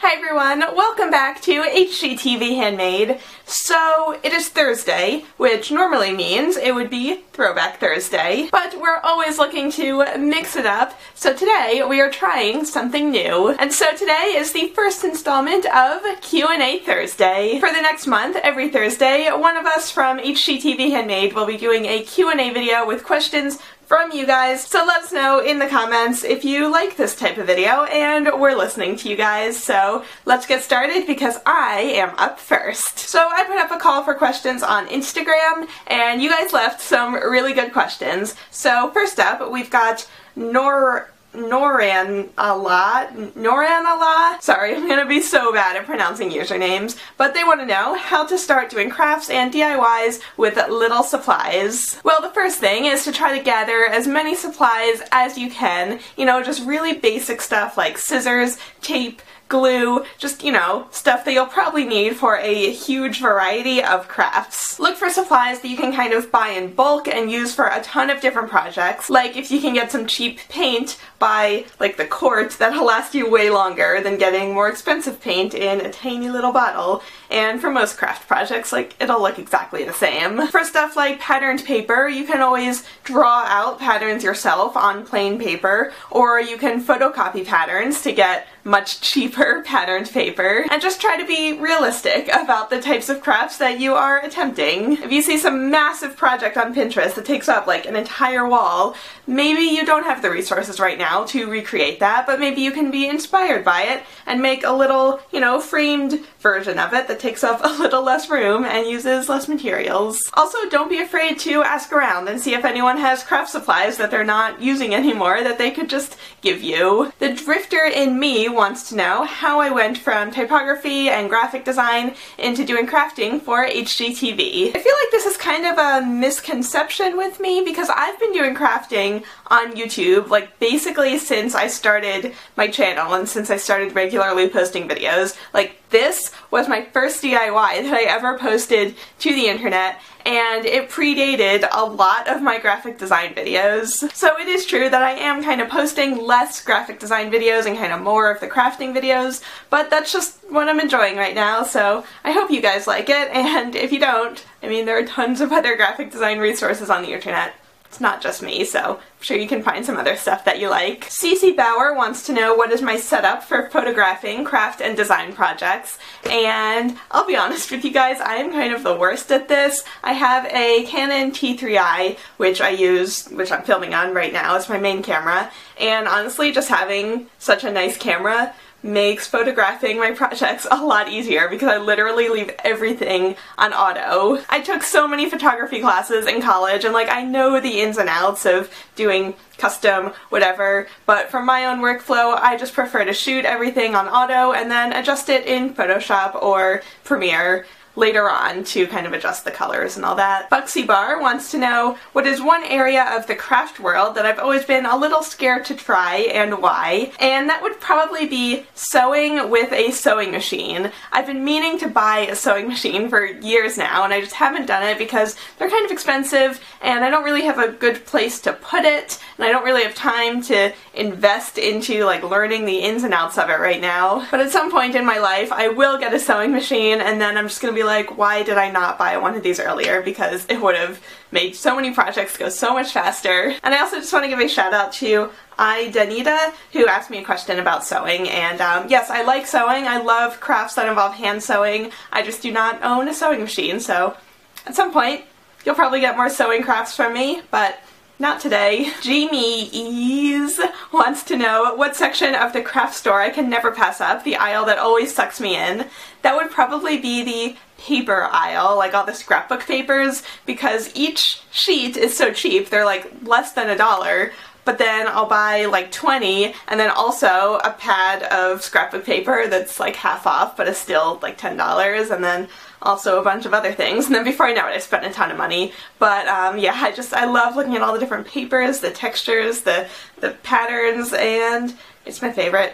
Hi everyone, welcome back to HGTV Handmade. So, it is Thursday, which normally means it would be Throwback Thursday, but we're always looking to mix it up, so today we are trying something new. And so today is the first installment of Q&A Thursday. For the next month, every Thursday, one of us from HGTV Handmade will be doing a Q&A video with questions from you guys, so let us know in the comments if you like this type of video, and we're listening to you guys, so let's get started because I am up first. So I put up a call for questions on Instagram, and you guys left some really good questions. So first up, we've got Noran Allah. Sorry, I'm gonna be so bad at pronouncing usernames, but they want to know how to start doing crafts and DIYs with little supplies. Well, the first thing is to try to gather as many supplies as you can, you know, just really basic stuff like scissors, tape, glue, just, you know, stuff that you'll probably need for a huge variety of crafts. Look for supplies that you can kind of buy in bulk and use for a ton of different projects. Like if you can get some cheap paint, buy like the quart, that'll last you way longer than getting more expensive paint in a tiny little bottle. And for most craft projects, like, it'll look exactly the same. For stuff like patterned paper, you can always draw out patterns yourself on plain paper, or you can photocopy patterns to get much cheaper patterned paper, and just try to be realistic about the types of crafts that you are attempting. If you see some massive project on Pinterest that takes up like an entire wall, maybe you don't have the resources right now to recreate that, but maybe you can be inspired by it and make a little, you know, framed version of it that takes up a little less room and uses less materials. Also, don't be afraid to ask around and see if anyone has craft supplies that they're not using anymore that they could just give you. The drifter in me wants to know how I went from typography and graphic design into doing crafting for HGTV. I feel like this is kind of a misconception with me because I've been doing crafting on YouTube like basically since I started my channel and since I started regularly posting videos. Like, this was my first DIY that I ever posted to the internet, and it predated a lot of my graphic design videos. So it is true that I am kind of posting less graphic design videos and kind of more of the crafting videos, but that's just what I'm enjoying right now, so I hope you guys like it, and if you don't, I mean, there are tons of other graphic design resources on the internet. It's not just me, so I'm sure you can find some other stuff that you like. Cece Bauer wants to know what is my setup for photographing craft and design projects, and I'll be honest with you guys, I am kind of the worst at this. I have a Canon T3i, which I'm filming on right now. It's my main camera, and honestly, just having such a nice camera makes photographing my projects a lot easier because I literally leave everything on auto. I took so many photography classes in college, and like, I know the ins and outs of doing custom whatever, but for my own workflow I just prefer to shoot everything on auto and then adjust it in Photoshop or Premiere later on to kind of adjust the colors and all that. Buxy Bar wants to know what is one area of the craft world that I've always been a little scared to try and why, and that would probably be sewing with a sewing machine. I've been meaning to buy a sewing machine for years now, and I just haven't done it because they're kind of expensive and I don't really have a good place to put it, and I don't really have time to invest into like learning the ins and outs of it right now. But at some point in my life I will get a sewing machine, and then I'm just gonna be like, why did I not buy one of these earlier? Because it would have made so many projects go so much faster. And I also just want to give a shout out to Danita, who asked me a question about sewing, and yes, I like sewing. I love crafts that involve hand sewing. I just do not own a sewing machine, so at some point you'll probably get more sewing crafts from me, but not today. Jamie Ease wants to know what section of the craft store I can never pass up, the aisle that always sucks me in. That would probably be the paper aisle, like all the scrapbook papers, because each sheet is so cheap. They're like less than $1, but then I'll buy like 20 and then also a pad of scrapbook paper that's like half off but is still like $10, and then also a bunch of other things, and then before I know it I spent a ton of money. But yeah, I love looking at all the different papers, the textures, the patterns, and it's my favorite.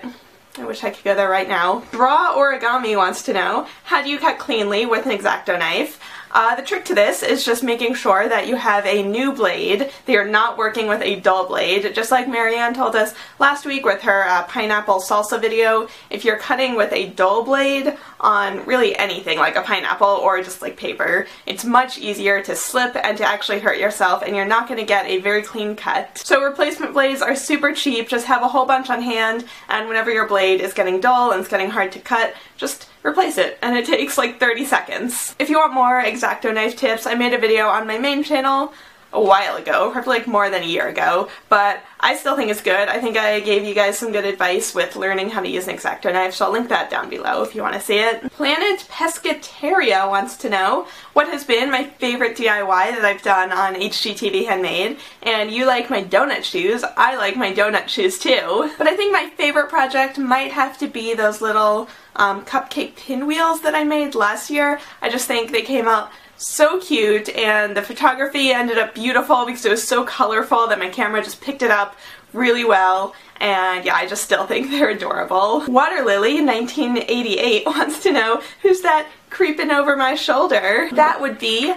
I wish I could go there right now. Draw Origami wants to know, how do you cut cleanly with an X-Acto knife? The trick to this is just making sure that you have a new blade, that you're not working with a dull blade. Just like Marianne told us last week with her pineapple salsa video, if you're cutting with a dull blade on really anything like a pineapple or just like paper, it's much easier to slip and to actually hurt yourself, and you're not going to get a very clean cut. So replacement blades are super cheap. Just have a whole bunch on hand, and whenever your blade is getting dull and it's getting hard to cut, just replace it, and it takes like 30 seconds. If you want more X-Acto knife tips, I made a video on my main channel a while ago, probably like more than a year ago, but I still think it's good. I think I gave you guys some good advice with learning how to use an X-Acto knife, so I'll link that down below if you want to see it. Planet Pescateria wants to know what has been my favorite DIY that I've done on HGTV Handmade, and you like my donut shoes. I like my donut shoes too, but I think my favorite project might have to be those little cupcake pinwheels that I made last year. I just think they came out so cute, and the photography ended up beautiful because it was so colorful that my camera just picked it up really well, and yeah, I just still think they're adorable. Waterlily 1988 wants to know, who's that creeping over my shoulder? That would be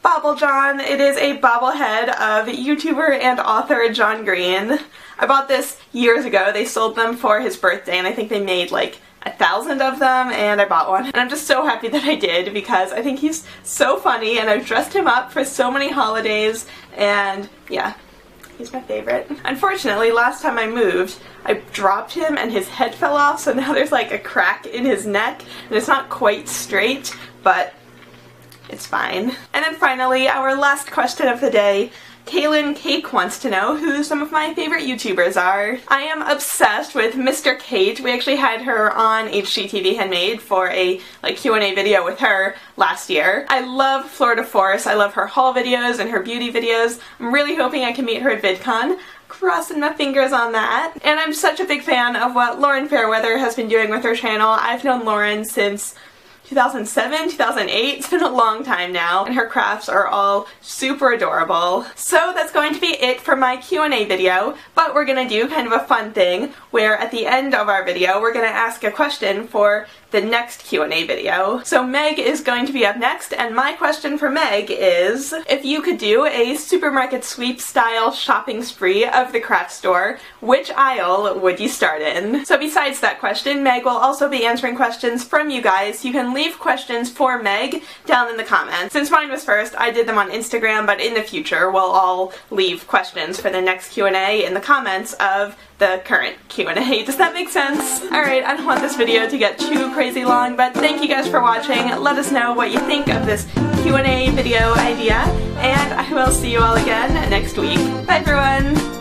Bobble John. It is a bobblehead of YouTuber and author John Green. I bought this years ago. They sold them for his birthday, and I think they made like 1,000 of them, and I bought one. And I'm just so happy that I did because I think he's so funny, and I've dressed him up for so many holidays, and yeah, he's my favorite. Unfortunately, last time I moved, I dropped him and his head fell off, so now there's like a crack in his neck, and it's not quite straight, but it's fine. And then finally, our last question of the day. Kaylin Cake wants to know who some of my favorite YouTubers are. I am obsessed with Mr. Kate. We actually had her on HGTV Handmade for a Q&A video with her last year. I love Florida Force. I love her haul videos and her beauty videos. I'm really hoping I can meet her at VidCon. Crossing my fingers on that. And I'm such a big fan of what Lauren Fairweather has been doing with her channel. I've known Lauren since 2007, 2008, it's been a long time now, and her crafts are all super adorable. So that's going to be it for my Q&A video, but we're gonna do kind of a fun thing where at the end of our video we're gonna ask a question for the next Q&A video. So Meg is going to be up next, and my question for Meg is, if you could do a supermarket sweep style shopping spree of the craft store, which aisle would you start in? So besides that question, Meg will also be answering questions from you guys. You can leave questions for Meg down in the comments. Since mine was first, I did them on Instagram, but in the future we'll all leave questions for the next Q&A in the comments of the current Q&A. Does that make sense? Alright, I don't want this video to get too crazy long, but thank you guys for watching. Let us know what you think of this Q&A video idea, and I will see you all again next week. Bye everyone!